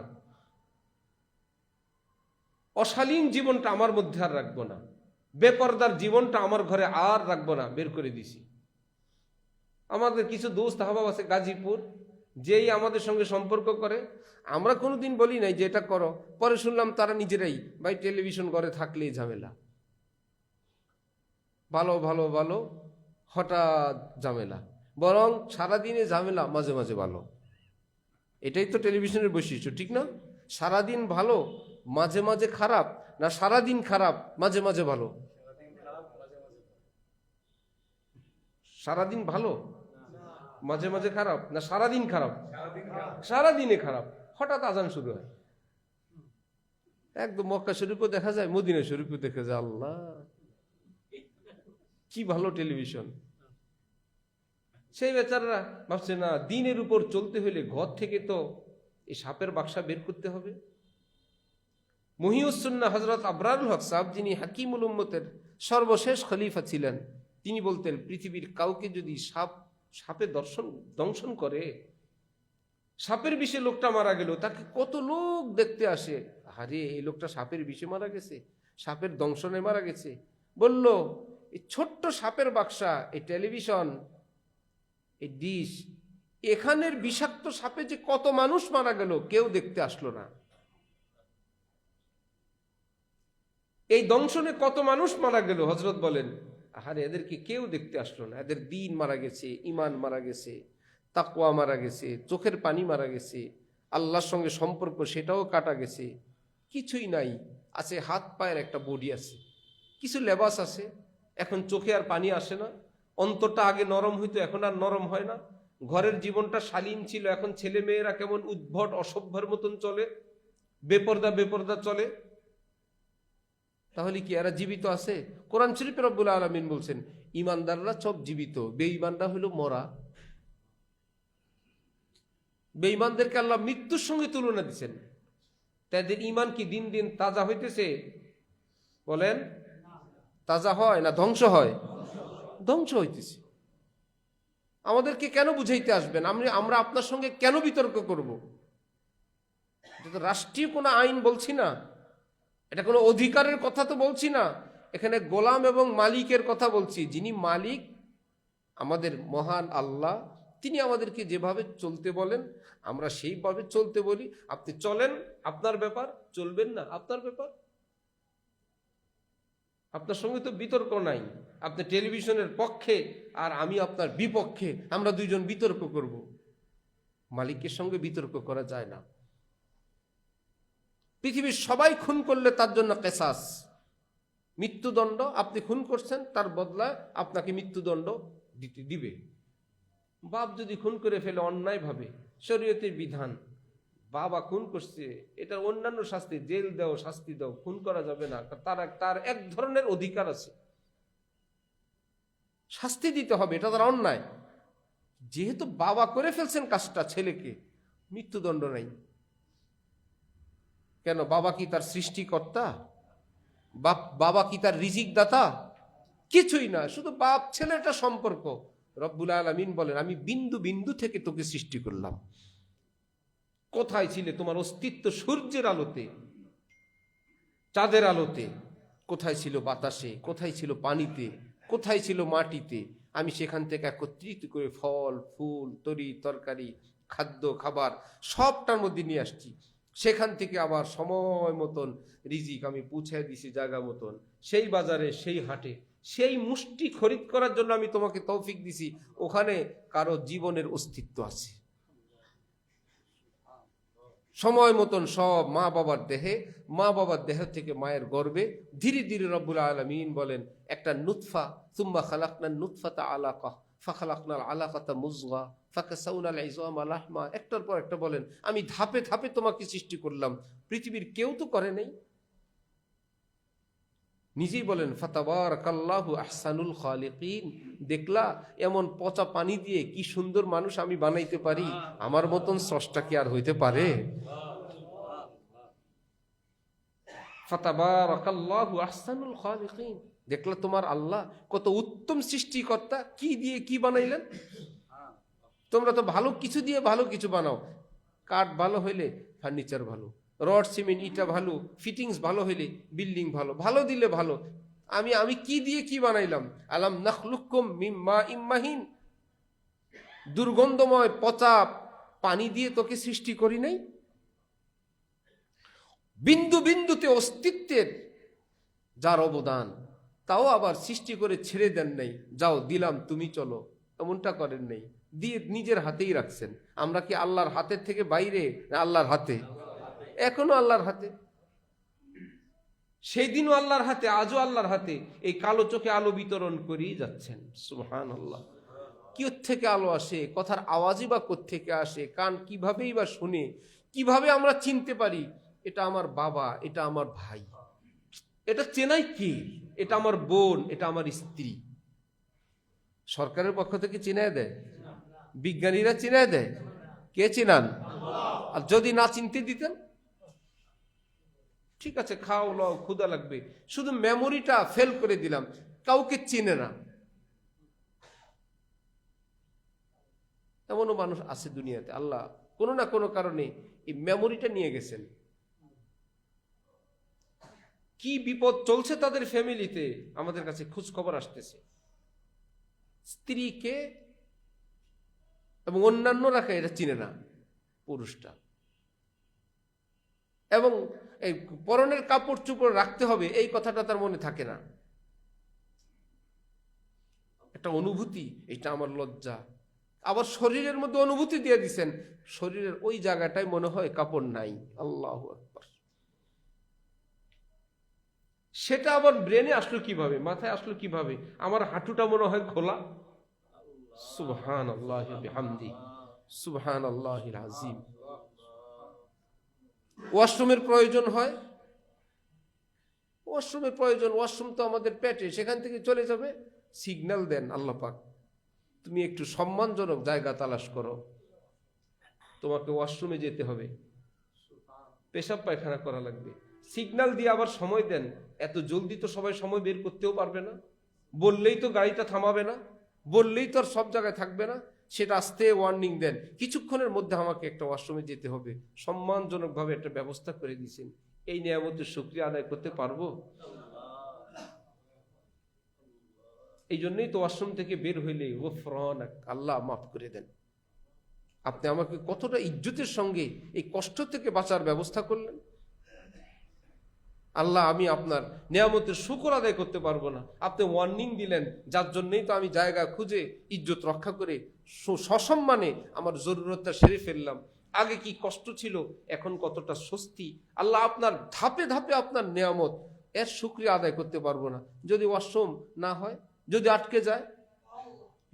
S1: অশালীন জীবনটা আমার মধ্যে আর রাখবো না, বেপরদার জীবনটা আমার ঘরে আর রাখবো না, বের করে দিছি। আমাদের কিছু দোস্ত আহবাব আছে গাজীপুর, যেই আমাদের সঙ্গে সম্পর্ক করে, আমরা কোনোদিন বলি নাই যে এটা করো, পরে শুনলাম তারা নিজেরাই, ভাই টেলিভিশন ঘরে থাকলেই ঝামেলা, ভালো ভালো ভালো, হঠাৎ ঝামেলা, বরং সারাদিনে ঝামেলা, মাঝে মাঝে ভালো। এটাই তো টেলিভিশনের বৈশিষ্ট্য, ঠিক না? সারাদিন ভালো মাঝে মাঝে খারাপ, না সারাদিন খারাপ মাঝে মাঝে ভালো? সারাদিন ভালো মাঝে মাঝে খারাপ, না সারাদিন খারাপ? সারাদিনে খারাপ, হঠাৎ আজান শুরু হয়, একদম মক্কা শরীফও দেখা যায়, মদিনা শরীফও দেখা যায়, আল্লাহ কি ভালো টেলিভিশন। সেই বেচারারা ভাবছে না, দিনের উপর চলতে হলে ঘর থেকে তো এই সাপের বাক্সা বের করতে হবে। মুহিউসুন্নাহ হযরত আবরারুল হক সাহেব, যিনি হাকিমুল উম্মতের সর্বশেষ খলিফা ছিলেন, তিনি বলতেন, পৃথিবীর কাউকে যদি সাপে দংশন করে, সাপের বিষে লোকটা মারা গেল, তাকে কত লোক দেখতে আসে, আরে এই লোকটা সাপের বিষে মারা গেছে, সাপের দংশনে মারা গেছে। বলল, এই ছোট্ট সাপের বাক্সা, এই টেলিভিশন, এই ডিশ, এখানের বিষাক্ত সাপে যে কত মানুষ মারা গেল, কেউ দেখতে আসলো না। এই দংশনে কত মানুষ মারা গেল, হযরত বলেন, আরে এদেরকে কেউ দেখতে আসলো না, এদের দিন মারা গেছে, ইমান মারা গেছে, তাকওয়া মারা গেছে, চোখের পানি মারা গেছে, আল্লাহর সঙ্গে সম্পর্ক সেটাও কাটা গেছে, কিছুই নাই, আছে হাত পায়ের একটা বডি আছে, কিছু লেবাস আছে, এখন চোখে আর পানি আসে না, অন্তরটা আগে নরম হইতো, এখন আর নরম হয় না, ঘরের জীবনটা শালীন ছিল, এখন ছেলে মেয়েরা কেমন উদ্ভট অসভ্যের মতন চলে, বেপরদা বেপরদা চলে। তাহলে কি এরা জীবিত আছে? কোরআন শরীফে রব্বুল আলামিন বলছেন, ইমানদাররা সব জীবিত, বেঈমানরা হলো মরা। বেঈমানদেরকে আল্লাহ মৃত্যুর সঙ্গে তুলনা দিচ্ছেন, তাদের ইমান কি দিন দিন তাজা হইতেছে? বলেন, তাজা হয় না ধ্বংস হয়? ধ্বংস হইতেছে। আমাদেরকে কেন বুঝাইতে আসবেন? আমরা আপনার সঙ্গে কেন বিতর্ক করব? এটা তো রাষ্ট্রীয় কোনো আইন বলছি না, এটা কোনো অধিকারের কথা তো বলছি না, এখানে গোলাম এবং মালিকের কথা বলছি। যিনি মালিক, আমাদের মহান আল্লাহ, তিনি আমাদেরকে যেভাবে চলতে বলেন আমরা সেইভাবে চলতে বলি। আপনি চলেন, আপনার ব্যাপার; চলবেন না, আপনার ব্যাপার। আপনার সঙ্গে তো বিতর্ক নাই। আপনি টেলিভিশনের পক্ষে আর আমি আপনার বিপক্ষে, আমরা দুইজন বিতর্ক করব। মালিকের সঙ্গে বিতর্ক করা যায় না। পৃথিবীর সবাই খুন করলে তার জন্য কেসাস, মৃত্যুদণ্ড। আপনি খুন করছেন, তার বদলায় আপনাকে মৃত্যুদণ্ড দিবে। বাপ যদি খুন করে ফেলে অন্যায়ভাবে, শরীয়তের বিধান, বাবা খুন করছে, এটা অন্যান্য শাস্তি, জেল দাও, শাস্তি দাও, খুন করা যাবে না। তার এক ধরনের অধিকার আছে, শাস্তি দিতে হবে, এটা তার অন্যায়। যেহেতু বাবা করে ফেলছেন কাজটা, ছেলেকে মৃত্যুদণ্ড নাই। কেন? বাবা কি তার সৃষ্টিকর্তা? বাবা কি তার রিজিক দাতা? কিছুই না, শুধু বাপ ছেলেটা সম্পর্ক। রব্বুল আলামিন বলেন, আমি বিন্দু বিন্দু থেকে তোকে সৃষ্টি করলাম। কোথায় ছিলে? তোমার অস্তিত্ব সূর্যের আলোতে, চাঁদের আলোতে। কোথায় ছিল? বাতাসে। কোথায় ছিল? পানিতে। কোথায় ছিল? মাটিতে। আমি সেখান থেকে একত্রিত করে ফল, ফুল, তরি তরকারি, খাদ্য, খাবার সবটার মধ্যে নিয়ে আসছি। সেখান থেকে আবার সময় মতন রিজিক আমি পৌঁছায় দিছি জায়গা মতন, সেই বাজারে, সেই হাটে। সেই মুষ্টি খরিদ করার জন্য আমি তোমাকে তৌফিক দিছি। ওখানে কারো জীবনের অস্তিত্ব আছে। সময় মতন সব মা বাবার দেহে, মা বাবার দেহ থেকে মায়ের গর্ভে ধীরে ধীরে রব্বুল আলামিন বলেন একটা নুতফা, সুম্মা খালাকনা নুতফাতা আলাকা, ফাখালাকনাল আলাকাতা মুযগা, ফাকাসাউনাল ইযামা লাহমা। একটার পর একটা বলেন, আমি ধাপে ধাপে তোমাকে সৃষ্টি করলাম। পৃথিবীর কেউ তো করে নাই। নিজেই বলেন, ফাতাবারাকাল্লাহু আহসানুল খালিকিন। দেখলা এমন পচা পানি দিয়ে কি সুন্দর মানুষ আমি বানাইতে পারি? আমার মতন স্রষ্টা কি আর হইতে পারে? ফাতাবারাকাল্লাহু আহসানুল খালিকিন। দেখলা তোমার আল্লাহ কত উত্তম সৃষ্টিকর্তা, কি দিয়ে কি বানাইলেন। তোমরা তো ভালো কিছু দিয়ে ভালো কিছু বানাও। কাঠ ভালো হইলে ফার্নিচার ভালো, রড সিমেন্ট ইটা ভালো, ফিটিংস ভালো হইলে বিল্ডিং ভালো, ভালো দিলে ভালো। আমি কি দিয়ে কি বানাইলাম? আলাম নাখলুকুম মিন মাইম মাহিন। দুর্গন্ধময় পচা পানি দিয়ে তোকে সৃষ্টি করি নাই? বিন্দু বিন্দুতে অস্তিত্বের যার অবদান, তাও আবার সৃষ্টি করে ছেড়ে দেন নাই, যাও দিলাম তুমি চলো, এমনটা করেন নাই। দিয়ে নিজের হাতেই রাখছেন। আমরা কি আল্লাহর হাতের থেকে বাইরে? না আল্লাহর হাতে, এখনো আল্লাহর হাতে। সেই দিনও আল্লাহর হাতে, আজও আল্লাহর হাতে। এই কালো চোখে আলো বিতরণ করেই যাচ্ছেন। সুবহানাল্লাহ। কি থেকে আলো আসে? কথার আওয়াজই বা কোত্থেকে আসে? কান কিভাবেই বা শুনে? কিভাবে আমরা চিনতে পারি এটা আমার বাবা, এটা আমার ভাই? এটা চেনাই কি? এটা আমার বোন, এটা আমার স্ত্রী। সরকারের পক্ষ থেকে চিনায় দেয়? বিজ্ঞানীরা চিনায় দেয়? কে চিনান? আর যদি না চিনতে দিতেন, ঠিক আছে খাও লও, ক্ষুধা লাগবে, শুধু মেমোরিটা ফেল করে দিলাম, কাউকে চিনে না। এমনও মানুষ আছে দুনিয়াতে, আল্লাহ কোনো না কোনো কারণে এই মেমোরিটা নিয়ে গেছেন। কি বিপদ চলছে তাদের ফ্যামিলিতে, আমাদের কাছে খোঁজ খবর আসতেছে। স্ত্রীকে এবং অন্যান্যরা এটা চিনে না, পুরুষটা। এবং এই পরনের কাপড় চোপড় রাখতে হবে এই কথাটা তার মনে থাকে না। একটা অনুভূতি, এটা আমার লজ্জা। আবার শরীরের মধ্যে অনুভূতি দিয়ে দিচ্ছেন, শরীরের ওই জায়গাটায় মনে হয় কাপড় নাই। আল্লাহু আকবার। সেটা আবার ব্রেনে আসলো কিভাবে, মাথায় আসলো কিভাবে? আমার হাঁটুটা মনে হয় খোলা। সুবহানাল্লাহি বিহামদি, সুবহানাল্লাহিল আযীম। ওয়াশরুমের প্রয়োজন হয়, ওয়াশরুমের প্রয়োজন, ওয়াশরুম তো আমাদের পেটে, সেখান থেকে চলে যাবে। সিগন্যাল দেন আল্লাহ পাক, তুমি একটু সম্মানজনক জায়গা তালাশ করো, তোমাকে ওয়াশরুমে যেতে হবে, পেশাব পায়খানা করা লাগবে। সিগন্যাল দিয়ে আবার সময় দেন। এত জলদি তো সবাই সময় বের করতেও পারবে না, বললেই তো গাড়িটা থামাবে না, বললেই তো আর সব জায়গায় থাকবে না, সেটা আস্তে ওয়ার্নিং দেন, কিছুক্ষণের মধ্যে আমাকে একটা ওয়াশরুমে যেতে হবে, সম্মানজনকভাবে একটা ব্যবস্থা করে দিয়েছেন। এই নিয়ামতের শুকরিয়া আদায় করতে পারবো? এই জন্যই তো ওয়াশরুম থেকে বের হইলে গফরানাক, আল্লাহ মাফ করে দেন। আপনি আমাকে কতটা ইজ্জতের সঙ্গে এই কষ্ট থেকে বাঁচার ব্যবস্থা করলেন। আল্লাহ, আমি আপনার নিয়ামতের শুকর আদায় করতে পারবো না। আপনি ওয়ার্নিং দিলেন, যার জন্যই তো আমি জায়গা খুঁজে ইজ্জত রক্ষা করে সসম্মানে আমার জরুরতটা সেরে ফেললাম। আগে কি কষ্ট ছিল, এখন কতটা স্বস্তি। আল্লাহ, আপনার ধাপে ধাপে আপনার নিয়ামত, এর শুকরিয়া আদায় করতে পারবো না। যদি ওয়াশরুম না হয়, যদি আটকে যায়,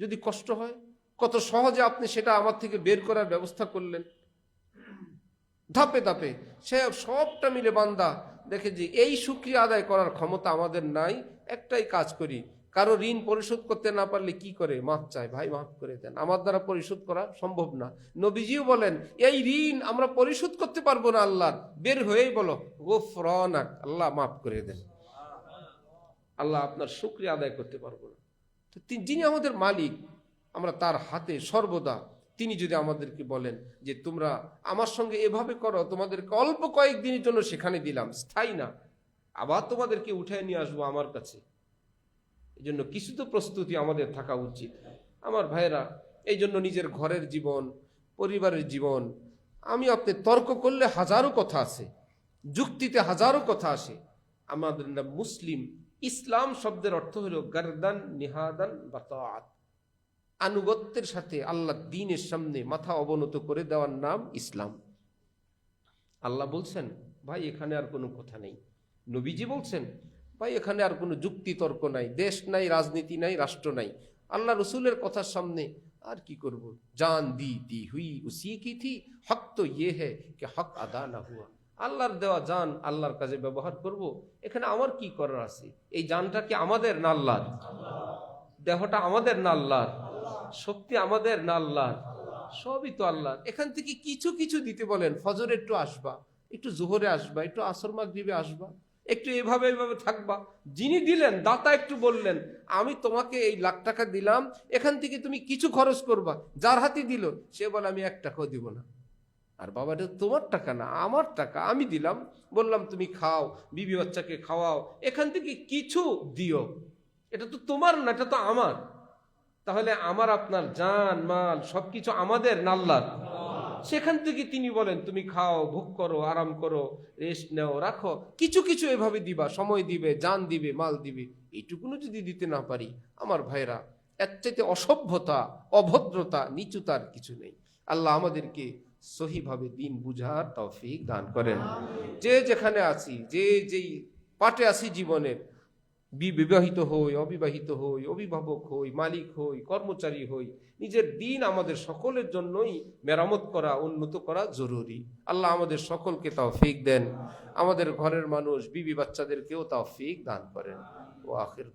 S1: যদি কষ্ট হয়, কত সহজে আপনি সেটা আমার থেকে বের করার ব্যবস্থা করলেন। ধাপে ধাপে সে সবটা মিলে বান্দা দেখে যে এই শুকরিয়া আদায় করার ক্ষমতা আমাদের নাই। একটাই কাজ করি, কারো ঋণ পরিশোধ করতে না পারলে কি করে? মাফ চায়, ভাই মাফ করে দেন, আমার দ্বারা পরিশোধ করা সম্ভব না। নবীজিও বলেন, এই ঋণ আমরা পরিশোধ করতে পারবো না আল্লাহর, বের হয়েই বলো গফরানাক, আল্লাহ মাফ করে দেন। আল্লাহ, আপনার শুকরিয়া আদায় করতে পারবো না। তো যিনি আমাদের মালিক, আমরা তার হাতে সর্বদা। তিনি যদি আমাদেরকে বলেন যে তোমরা আমার সঙ্গে এভাবে করো, তোমাদেরকে অল্প কয়েকদিনের জন্য সেখানে দিলাম, স্থায়ী না, আবার তোমাদেরকে উঠায় নিয়ে আসবো আমার কাছে, এই জন্য কিছু তো প্রস্তুতি আমাদের থাকা উচিত। আমার ভাইয়েরা, এই জন্য নিজের ঘরের জীবন, পরিবারের জীবন, আমি আপনি তর্ক করলে হাজারো কথা আছে, যুক্তিতে হাজারো কথা আসে। আমাদের নাম মুসলিম। ইসলাম শব্দের অর্থ হলো গারদান নিহাদান বাতাআত, আনুগত্যের সাথে আল্লাহ দ্বীনের সামনে মাথা অবনত করে দেওয়ার নাম ইসলাম। আল্লাহ বলছেন, ভাই এখানে আর কোনো কথা নেই। নবীজি বলছেন, ভাই এখানে আর কোনো যুক্তি তর্ক নাই, দেশ নাই, রাজনীতি নাই, রাষ্ট্র নাই। আল্লাহ রসুলের কথার সামনে আর কি করব? জান দি হুই উসি কি থি, হক তো ইয়ে হ্যায় কে হক আদা না হুয়া। আল্লাহর দেওয়া জান আল্লাহর কাজে ব্যবহার করব, এখানে আমার কি করার আছে? এই জানটা কি আমাদের না আল্লাহর? দেহটা আমাদের না আল্লাহর? শক্তি আমাদের না আল্লাহর? সবই তো আল্লাহর। এখান থেকে কিছু কিছু দিতে বলেন, ফজরে একটু আসবা, একটু জোহরে আসবা, একটু আসর মাগরিবে আসবা, একটু এভাবে এভাবে থাকবা। যিনি দিলেন, দাতা একটু বললেন, আমি তোমাকে এই লাখ টাকা দিলাম, এখান থেকে তুমি কিছু খরচ করবা। যার হাতে দিল সে বলে আমি 1 টাকাও দিব না। আর বাবা, এটা তোমার টাকা না, আমার টাকা, আমি দিলাম, বললাম তুমি খাও, বিবি বাচ্চাকে খাওয়াও, এখান থেকে কিছু দিও। এটা তো তোমার না, এটা তো আমার। তাহলে আমার আপনার জান মাল সবকিছু আমাদের না আল্লাহর? সেখান থেকে তিনি বলেন তুমি খাও, ভোগ করো, আরাম করো, রেস্ট নেও, রাখো, কিছু কিছু এভাবে দিবা, সময় দিবে, জান দিবে, মাল দিবে। এইটুকুনো যদি দিতে না পারি, আমার ভাইরা, এর চাইতে অসভ্যতা, অভদ্রতা, নিচুতার কিছু নেই। আল্লাহ আমাদেরকে সহিভাবে দিন বুঝার তৌফিক দান করেন। যে যেখানে আছি, যে যেই পাটে আছি জীবনের, বিবাহিত হই, অবিবাহিত হই, অভিভাবক হই, মালিক হই, কর্মচারী হই, নিজের দিন আমাদের সকলের জন্যই মেরামত করা, উন্নত করা জরুরি। আল্লাহ আমাদের সকলকে তৌফিক দেন, আমাদের ঘরের মানুষ, বিবি বাচ্চাদেরকেও তৌফিক দান করেন। ও আখির